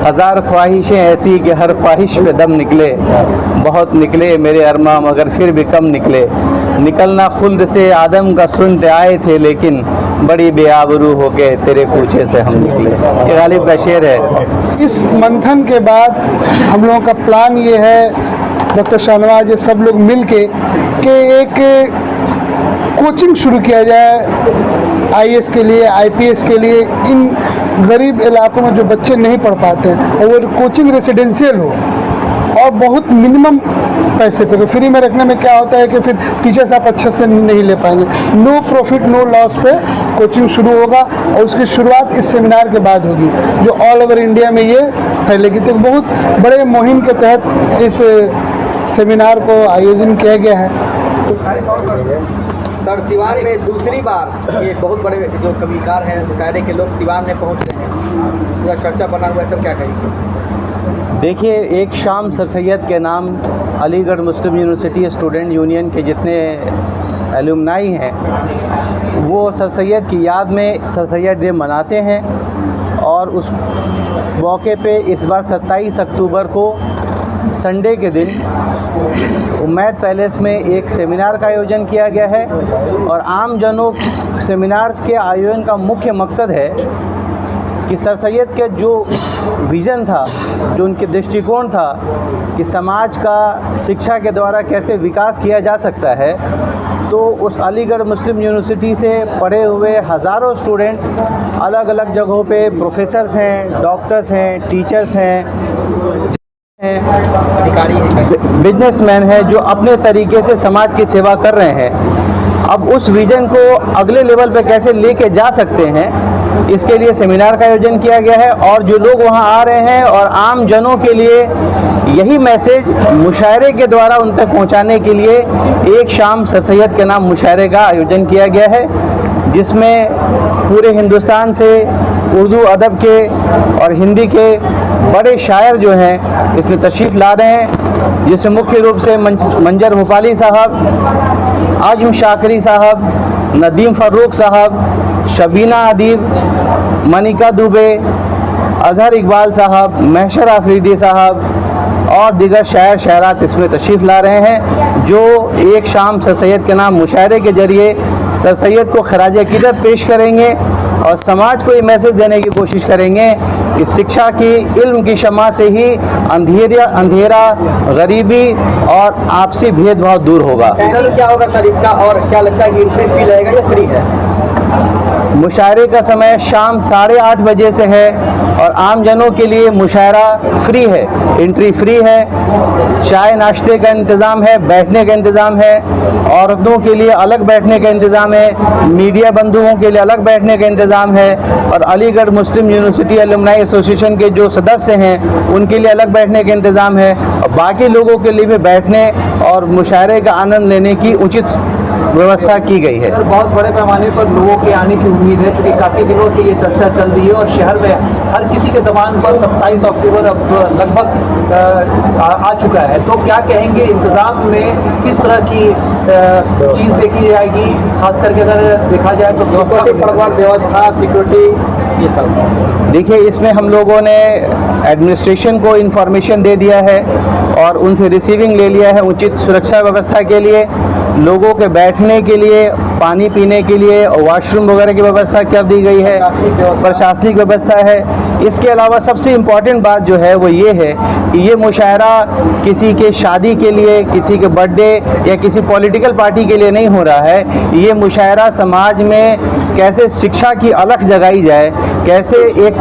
हज़ार ख्वाहिशें ऐसी कि हर ख्वाहिश पे दम निकले, बहुत निकले मेरे अरमा मगर फिर भी कम निकले। निकलना खुल्द से आदम का सुनते आए थे, लेकिन बड़ी बेआबरू होके तेरे कूचे से हम निकले। ये गालिब का शेर है। इस मंथन के बाद हम लोगों का प्लान ये है, डॉक्टर शाहनवाज सब लोग मिल के कि एक कोचिंग शुरू किया जाए आईएएस के लिए, आईपीएस के लिए, इन गरीब इलाकों में जो बच्चे नहीं पढ़ पाते हैं, और वो कोचिंग रेसिडेंशियल हो और बहुत मिनिमम पैसे पे। तो फ्री में रखने में क्या होता है कि फिर टीचर्स आप अच्छे से नहीं ले पाएंगे। नो प्रॉफिट नो लॉस पे कोचिंग शुरू होगा और उसकी शुरुआत इस सेमिनार के बाद होगी, जो ऑल ओवर इंडिया में ये फैलेगी। तो बहुत बड़े मुहिम के तहत इस सेमिनार को आयोजन किया गया है। सर, सिवान में दूसरी बार ये बहुत बड़े जो कविकार हैं, मुशायरे के लोग सिवान में पहुंच रहे हैं, पूरा चर्चा बना हुआ है, सर क्या कहेंगे? देखिए, एक शाम सर सैयद के नाम अलीगढ़ मुस्लिम यूनिवर्सिटी स्टूडेंट यूनियन के जितने एलुमनाई हैं, वो सर सैयद की याद में सर सैयद डे मनाते हैं। और उस मौके पे इस बार 27 अक्टूबर को संडे के दिन उम्मैद पैलेस में एक सेमिनार का आयोजन किया गया है। और आम जनों सेमिनार के आयोजन का मुख्य मकसद है कि सर सैयद के जो विज़न था, जो उनके दृष्टिकोण था कि समाज का शिक्षा के द्वारा कैसे विकास किया जा सकता है, तो उस अलीगढ़ मुस्लिम यूनिवर्सिटी से पढ़े हुए हज़ारों स्टूडेंट अलग अलग जगहों पे प्रोफेसर्स हैं, डॉक्टर्स हैं, टीचर्स हैं, अधिकारी हैं, बिजनेसमैन हैं, जो अपने तरीके से समाज की सेवा कर रहे हैं। अब उस विज़न को अगले लेवल पे कैसे लेके जा सकते हैं, इसके लिए सेमिनार का आयोजन किया गया है। और जो लोग वहां आ रहे हैं और आम जनों के लिए यही मैसेज मुशायरे के द्वारा उन तक पहुंचाने के लिए एक शाम सर सैयद के नाम मुशायरे का आयोजन किया गया है, जिसमें पूरे हिंदुस्तान से उर्दू अदब के और हिंदी के बड़े शायर जो हैं इसमें तशरीफ़ ला रहे हैं, जिसमें मुख्य रूप से मंजर भोपाली साहब, आजम शाकरी साहब, नदीम फ़र्रुख साहब, शबीना अदीब, मनिका दुबे, अजहर इकबाल साहब, महशर आफरीदी साहब और दीगर शायर शायरात इसमें तशरीफ़ ला रहे हैं, जो एक शाम सर सैयद के नाम मुशायरे के ज़रिए सर सैयद को खराज अक़ीदत पेश करेंगे और समाज को ये मैसेज देने की कोशिश करेंगे कि शिक्षा की, इल्म की शमा से ही अंधेरा, गरीबी और आपसी भेदभाव दूर होगा। सर क्या होगा सर इसका, और क्या लगता है कि एंट्री फी लगेगा या फ्री है? मुशायरे का समय शाम 8:30 बजे से है और आम जनों के लिए मुशायरा फ्री है, एंट्री फ्री है। चाय नाश्ते का इंतज़ाम है, बैठने का इंतज़ाम है, औरतों के लिए अलग बैठने का इंतज़ाम है, मीडिया बंधुओं के लिए अलग बैठने का इंतज़ाम है, और अलीगढ़ मुस्लिम यूनिवर्सिटी एलुमनाई एसोसिएशन के जो सदस्य हैं उनके लिए अलग बैठने का इंतज़ाम है, और बाकी लोगों के लिए भी बैठने और मुशायरे का आनंद लेने की उचित व्यवस्था की गई है। सर बहुत बड़े पैमाने पर लोगों के आने की उम्मीद है, क्योंकि काफ़ी दिनों से ये चर्चा चल रही है और शहर में हर किसी के ज़बान पर 27 अक्टूबर अब लगभग आ चुका है। तो क्या कहेंगे, इंतज़ाम में किस तरह की चीज़ देखी जाएगी, खास करके अगर देखा जाए तो व्यवस्था, सिक्योरिटी, ये सब? देखिए, इसमें हम लोगों ने एडमिनिस्ट्रेशन को इन्फॉर्मेशन दे दिया है और उनसे रिसीविंग ले लिया है। उचित सुरक्षा व्यवस्था के लिए, लोगों के बैठने के लिए, पानी पीने के लिए और वॉशरूम वगैरह की व्यवस्था कर दी गई है, प्रशासनिक व्यवस्था है। इसके अलावा सबसे इम्पॉर्टेंट बात जो है वो ये है कि ये मुशायरा किसी के शादी के लिए, किसी के बर्थडे या किसी पॉलिटिकल पार्टी के लिए नहीं हो रहा है। ये मुशायरा समाज में कैसे शिक्षा की अलख जगाई जाए, कैसे एक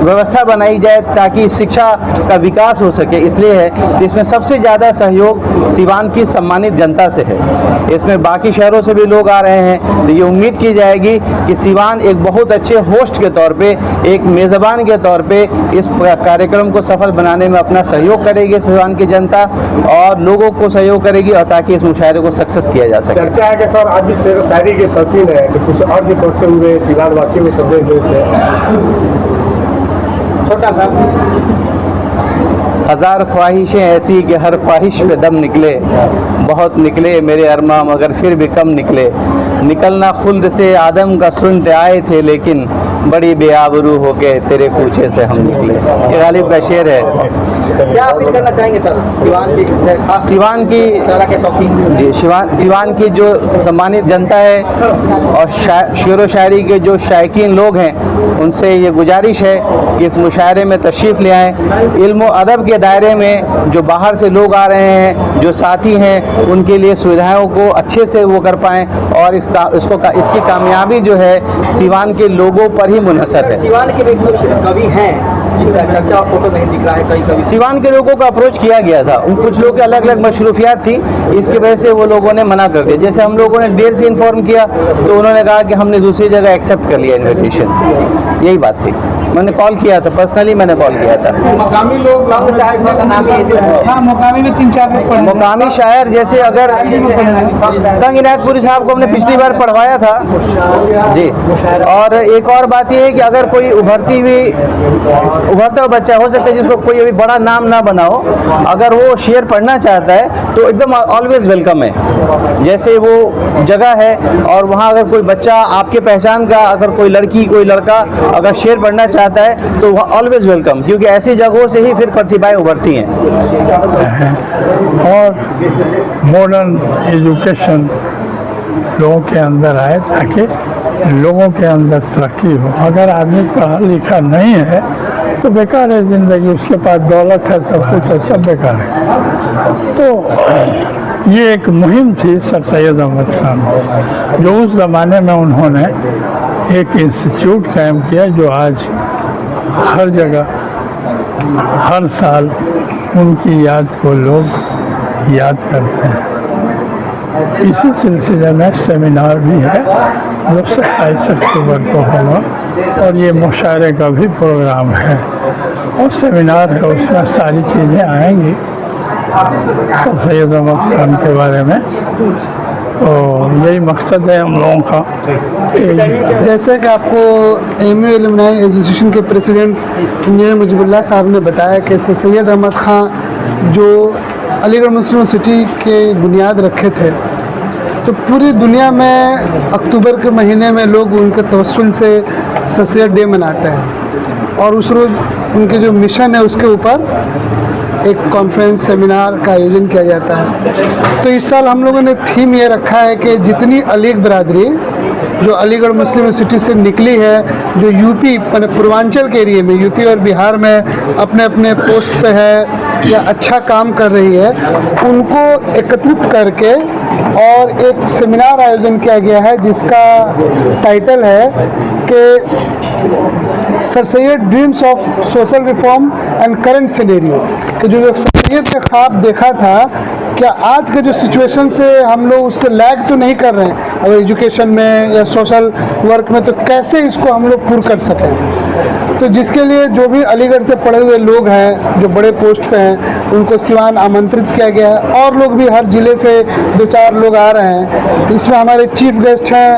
व्यवस्था बनाई जाए ताकि शिक्षा का विकास हो सके, इसलिए है कि इसमें सबसे ज़्यादा सहयोग सिवान की सम्मानित जनता से है। इसमें बाकी शहरों से भी लोग आ रहे हैं, तो ये उम्मीद की जाएगी कि सिवान एक बहुत अच्छे होस्ट के तौर पे, एक मेज़बान के तौर पे इस कार्यक्रम को सफल बनाने में अपना सहयोग करेगी सिवान की जनता, और लोगों को सहयोग करेगी, और ताकि इस मुशायरे को सक्सेस किया जा सके। चर्चा है कि सर आज भी शायरी के शौकीन है, कि कुछ और भी करते हुए सिवान वासी में संदेश देते हैं। छोटा सा, हज़ार ख्वाहिशें ऐसी कि हर ख्वाहिश पे दम निकले, बहुत निकले मेरे अरमा मगर फिर भी कम निकले। निकलना खुल्द से आदम का सुनते आए थे, लेकिन बड़ी बेआबरू होके तेरे कूचे से हम निकले। ये गालिब का शेर है। क्या अपील करना चाहेंगे सर सिवान की खास सिवान की सारा के शौकीन? जी, सिवान की जो सम्मानित जनता है और शेर व शायरी के जो शायकीन लोग हैं, उनसे ये गुजारिश है कि इस मुशायरे में तशरीफ़ ले आएँ। इल्म व अदब के दायरे में जो बाहर से लोग आ रहे हैं, जो साथी हैं, उनके लिए सुविधाओं को अच्छे से वो कर पाएँ और इसकी कामयाबी जो है सिवान के लोगों पर ही मुनहसर है। सिवान के भी कुछ कवि हैं जिनका चर्चा फोटो नहीं दिख रहा है, कई कवि सिवान के लोगों को अप्रोच किया गया था, उन कुछ लोग की अलग अलग मशरूफियात थी, इसकी वजह से वो लोगों ने मना कर दिया। जैसे हम लोगों ने देर से इन्फॉर्म किया तो उन्होंने कहा कि हमने दूसरी जगह एक्सेप्ट कर लिया इन्विटेशन। यही बात थी। मैंने कॉल किया था, पर्सनली मैंने कॉल किया था। मकामी लोग हाँ, मुकामी में 3-4 लोग पढ़े। मुकामी शायर जैसे अगर तंग इनायतपुरी साहब को हमने पिछली बार पढ़वाया था जी। और एक और बात यह है कि अगर कोई उभरता हुआ बच्चा हो सकता है जिसको कोई अभी बड़ा नाम ना बनाओ, अगर वो शेर पढ़ना चाहता है तो एकदम ऑलवेज वेलकम है। जैसे वो जगह है और वहाँ अगर कोई बच्चा आपके पहचान का, अगर कोई लड़की कोई लड़का अगर शेर पढ़ना चाहता है तो वह ऑलवेज वेलकम, क्योंकि ऐसी जगहों से ही फिर प्रतिभाएं उभरती हैं। और मॉडर्न एजुकेशन लोगों के अंदर आए ताकि लोगों के अंदर तरक्की हो। अगर आदमी पढ़ा लिखा नहीं है तो बेकार है ज़िंदगी, उसके पास दौलत है, सब कुछ है, सब बेकार है। तो ये एक मुहिम थी सर सैयद अहमद खान, जो उस ज़माने में उन्होंने एक इंस्टीट्यूट कायम किया, जो आज हर जगह हर साल उनकी याद को लोग याद करते हैं। इसी सिलसिले में सेमिनार भी है जो 27 अक्टूबर को होगा और ये मुशायरे का भी प्रोग्राम है और सेमिनार है, उसमें सारी चीज़ें आएंगी सर सैयद अहमद खान के बारे में। तो यही मकसद है हम लोगों का। जैसे कि आपको एमयू एलुमनाई एसोसिएशन के प्रेसिडेंट इंजीनियर मुजीबुल्लाह साहब ने बताया कि सर सैयद अहमद खान जो अलीगढ़ मुस्लिम यूनिवर्सिटी के बुनियाद रखे थे, तो पूरी दुनिया में अक्टूबर के महीने में लोग उनके तवस्सुल से सर सैयद डे मनाते हैं और उस रोज़ उनके जो मिशन है उसके ऊपर एक कॉन्फ्रेंस सेमिनार का आयोजन किया जाता है। तो इस साल हम लोगों ने थीम ये रखा है कि जितनी अलीग बरादरी जो अलीगढ़ मुस्लिम यूनिवर्सिटी से निकली है, जो यूपी मैंने पूर्वांचल के एरिए में, यूपी और बिहार में अपने अपने पोस्ट पे है या अच्छा काम कर रही है, उनको एकत्रित करके और एक सेमिनार आयोजन किया गया है जिसका टाइटल है कि sir Syed dreams of social reform and current scenario, कि जो सर सैयद ने ख्वाब देखा था, क्या आज के जो सिचुएशन से हम लोग उससे लैग तो नहीं कर रहे हैं अगर एजुकेशन में या सोशल वर्क में, तो कैसे इसको हम लोग पूरा कर सकें। तो जिसके लिए जो भी अलीगढ़ से पढ़े हुए लोग हैं जो बड़े पोस्ट पे हैं, उनको सिवान आमंत्रित किया गया है और लोग भी हर ज़िले से 2-4 लोग आ रहे हैं। इसमें हमारे चीफ गेस्ट हैं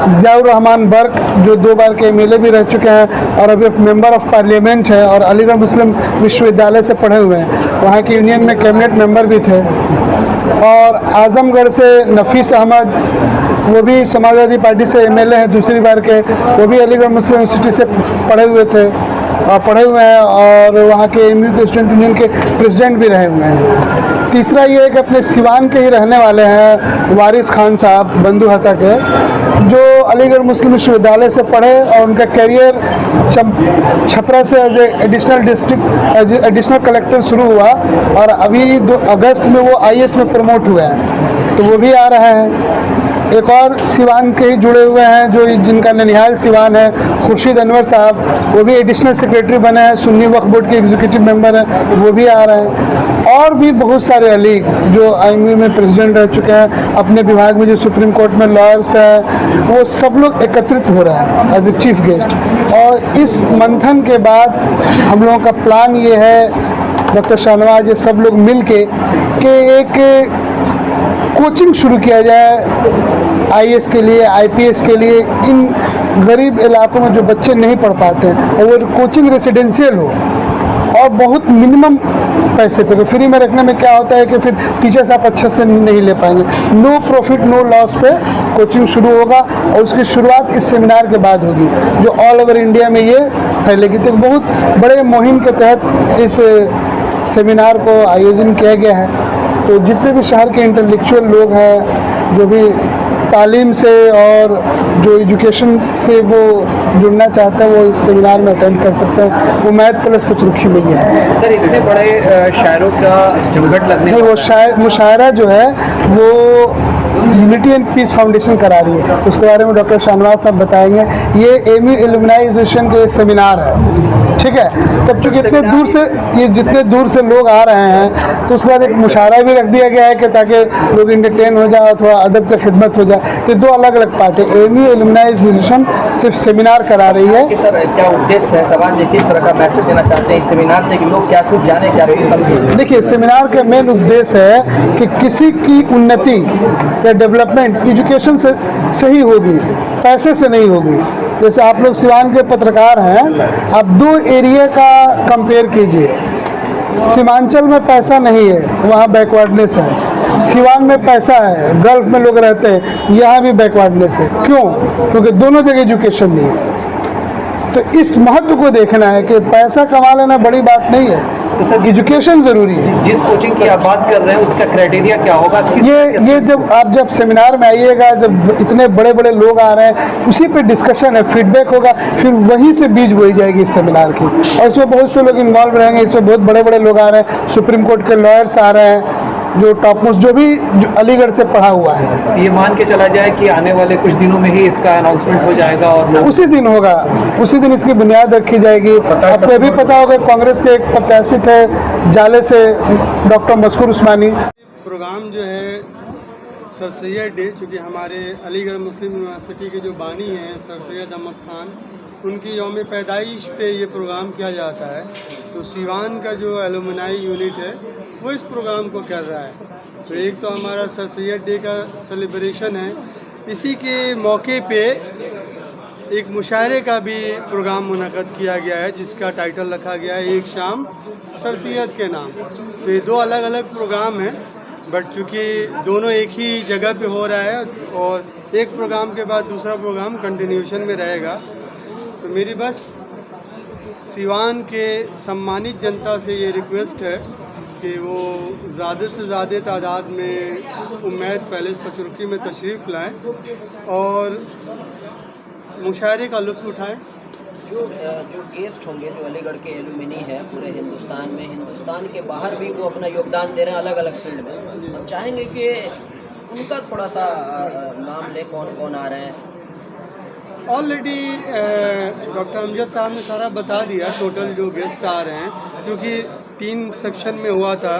ज़ियाउर रहमान बर्क, जो 2 बार के एमएलए भी रह चुके हैं और अभी मेंबर ऑफ पार्लियामेंट है और अलीगढ़ मुस्लिम विश्वविद्यालय से पढ़े हुए हैं, वहाँ की यूनियन में कैबिनेट मेंबर भी थे। और आजमगढ़ से नफीस अहमद, वो भी समाजवादी पार्टी से एमएलए हैं 2री बार के, वो भी अलीगढ़ मुस्लिम यूनिवर्सिटी से पढ़े हुए हैं और वहाँ के एमयू के स्टूडेंट यूनियन के प्रेसिडेंट भी रहे हुए हैं। तीसरा ये है कि अपने सिवान के ही रहने वाले हैं वारिस खान साहब बंधुहता के, जो अलीगढ़ मुस्लिम विश्वविद्यालय से पढ़े और उनका करियर छपरा से एज एडिशनल कलेक्टर शुरू हुआ और अभी 2 अगस्त में वो आईएएस में प्रमोट हुए हैं, तो वो भी आ रहे हैं। एक और सिवान के ही जुड़े हुए हैं जो जिनका ननिहाल सिवान है, खुर्शीद अनवर साहब, वो भी एडिशनल सेक्रेटरी बने हैं, सुन्नी वक्फ बोर्ड के एग्जीक्यूटिव मेंबर हैं, वो भी आ रहे हैं। और भी बहुत सारे अलीग जो आईएमयू में प्रेसिडेंट रह चुके हैं, अपने विभाग में जो सुप्रीम कोर्ट में लॉयर्स हैं, वो सब लोग एकत्रित हो रहे हैं एज ए चीफ गेस्ट। और इस मंथन के बाद हम लोगों का प्लान ये है, डॉक्टर शाहनवाज ये सब लोग मिल के कि एक कोचिंग शुरू किया जाए आईएएस के लिए, आईपीएस के लिए, इन गरीब इलाकों में जो बच्चे नहीं पढ़ पाते हैं, और वो कोचिंग रेसिडेंशियल हो और बहुत मिनिमम पैसे पे। फ्री में रखने में क्या होता है कि फिर टीचर्स आप अच्छे से नहीं ले पाएंगे। नो प्रॉफिट नो लॉस पे कोचिंग शुरू होगा और उसकी शुरुआत इस सेमिनार के बाद होगी, जो ऑल ओवर इंडिया में ये फैलेगी। तो बहुत बड़े मुहिम के तहत इस सेमिनार को आयोजन किया गया है। तो जितने भी शहर के इंटेलेक्चुअल लोग हैं, जो भी तालीम से और जो एजुकेशन से वो जुड़ना चाहते हैं, वो इस सेमिनार में अटेंड कर सकते हैं। वो मैथ प्लस पचरुखी में ही है। सर, इतने बड़े शायरों का जमघट लगने नहीं, वो मुशायरा जो है वो यूनिटी एंड पीस फाउंडेशन करा रही है, उसके बारे में डॉक्टर शाहनवाज साहब बताएंगे। ये एमी एलुमनाइजेशन के सेमिनार है, ठीक है। तब चूँकि जितने दूर से लोग आ रहे हैं, तो उसके बाद एक मुशायरा भी रख दिया गया है कि ताकि लोग इंटरटेन हो जाए, थोड़ा अदब की खिदमत हो जाए। तो दो अलग अलग पार्ट है। एमी एलुमनाइजेशन सिर्फ सेमिनार करा रही है। सर, क्या उद्देश्य है? समाज में किस तरह का मैसेज देना चाहते हैं इस सेमिनार से कि लोग क्या कुछ जाने, क्या समझे? देखिए, सेमिनार का मेन उद्देश्य है कि किसी की उन्नति या डेवलपमेंट एजुकेशन से ही होगी, पैसे से नहीं होगी। जैसे आप लोग सिवान के पत्रकार हैं, आप दो एरिया का कंपेयर कीजिए। सीमांचल में पैसा नहीं है, वहाँ बैकवर्डनेस है। सिवान में पैसा है, गल्फ में लोग रहते हैं, यहाँ भी बैकवर्डनेस है। क्यों? क्योंकि दोनों जगह एजुकेशन नहीं है। तो इस महत्व को देखना है कि पैसा कमा लेना बड़ी बात नहीं है, तो सर, एजुकेशन ज़रूरी है। जिस कोचिंग की आप बात कर रहे हैं उसका क्राइटेरिया क्या होगा? ये जब सेमिनार में आइएगा, जब इतने बड़े बड़े लोग आ रहे हैं, उसी पे डिस्कशन है, फीडबैक होगा, फिर वहीं से बीज बोई जाएगी इस सेमिनार की। और इसमें बहुत से लोग इन्वॉल्व रहेंगे। इसमें बहुत बड़े बड़े लोग आ रहे हैं, सुप्रीम कोर्ट के लॉयर्स आ रहे हैं, जो टॉप मोस्ट, जो अलीगढ़ से पढ़ा हुआ है। ये मान के चला जाए कि आने वाले कुछ दिनों में ही इसका अनाउंसमेंट हो जाएगा और उसी दिन होगा, उसी दिन इसकी बुनियाद रखी जाएगी। आपको भी पता होगा, कांग्रेस के एक प्रत्याशी थे जाले से, डॉक्टर मस्कूर उस्मानी। प्रोग्राम जो है सर सैयद डे, चूँकि हमारे अलीगढ़ मुस्लिम यूनिवर्सिटी के जो बानी हैं सर सैयद अहमद ख़ान, उनकी यौम पैदाइश पे ये प्रोग्राम किया जाता है। तो सिवान का जो एलुमनाई यूनिट है वो इस प्रोग्राम को कर रहा है। तो एक तो हमारा सर सैयद डे का सेलिब्रेशन है, इसी के मौके पे एक मुशायरे का भी प्रोग्राम मुनक़द किया गया है, जिसका टाइटल रखा गया है एक शाम सर सैयद के नाम। तो ये दो अलग अलग प्रोग्राम हैं, बट चूँकि दोनों एक ही जगह पे हो रहा है और एक प्रोग्राम के बाद दूसरा प्रोग्राम कंटिन्यूशन में रहेगा। तो मेरी बस सिवान के सम्मानित जनता से ये रिक्वेस्ट है कि वो ज़्यादा से ज़्यादा तादाद में उम्मैद पैलेस पचरुखी में तशरीफ़ लाएं और मुशायरे का लुत्फ़ उठाएं। जो गेस्ट होंगे, जो अलीगढ़ के एलुमिनी हैं पूरे हिंदुस्तान में, हिंदुस्तान के बाहर भी वो अपना योगदान दे रहे हैं अलग अलग फील्ड में। हम चाहेंगे कि उनका थोड़ा सा नाम लें, कौन कौन आ रहे हैं। ऑलरेडी डॉक्टर अमजद साहब ने सारा बता दिया टोटल जो गेस्ट आ रहे हैं, क्योंकि 3 सेक्शन में हुआ था।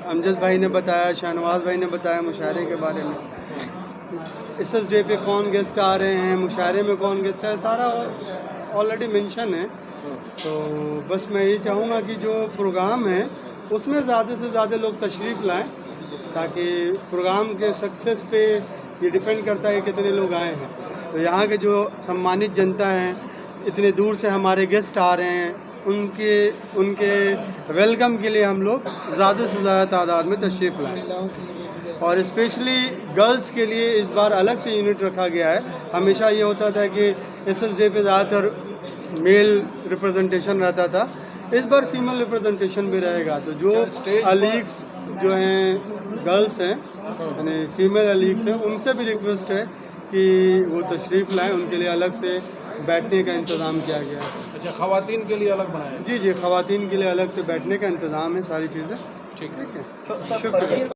अमजद भाई ने बताया, शाहनवाज भाई ने बताया मुशायरे के बारे में, एसएस डे पे कौन गेस्ट आ रहे हैं, मुशायरे में कौन गेस्ट है, सारा ऑलरेडी मेंशन है। तो बस मैं ये चाहूँगा कि जो प्रोग्राम है उसमें ज़्यादा से ज़्यादा लोग तशरीफ़ लाएं, ताकि प्रोग्राम के सक्सेस पे ये डिपेंड करता है कितने लोग आए हैं। तो यहाँ के जो सम्मानित जनता हैं, इतने दूर से हमारे गेस्ट आ रहे हैं, उनके वेलकम के लिए हम लोग ज़्यादा से ज़्यादा तादाद में तशरीफ़ लाएँ। और स्पेशली गर्ल्स के लिए इस बार अलग से यूनिट रखा गया है। हमेशा ये होता था कि एसएस डे पे ज़्यादातर मेल रिप्रेजेंटेशन रहता था, इस बार फीमेल रिप्रेजेंटेशन भी रहेगा। तो जो अलीग्स जो हैं गर्ल्स हैं, यानी फीमेल अलीग्स हैं, उनसे भी रिक्वेस्ट है कि वो तशरीफ़ लाएँ, उनके लिए अलग से बैठने का इंतज़ाम किया गया है। अच्छा, ख़वातीन के लिए अलग बनाया है? जी, ख़वातीन के लिए अलग से बैठने का इंतज़ाम है, सारी चीज़ें ठीक है। शुक्रिया।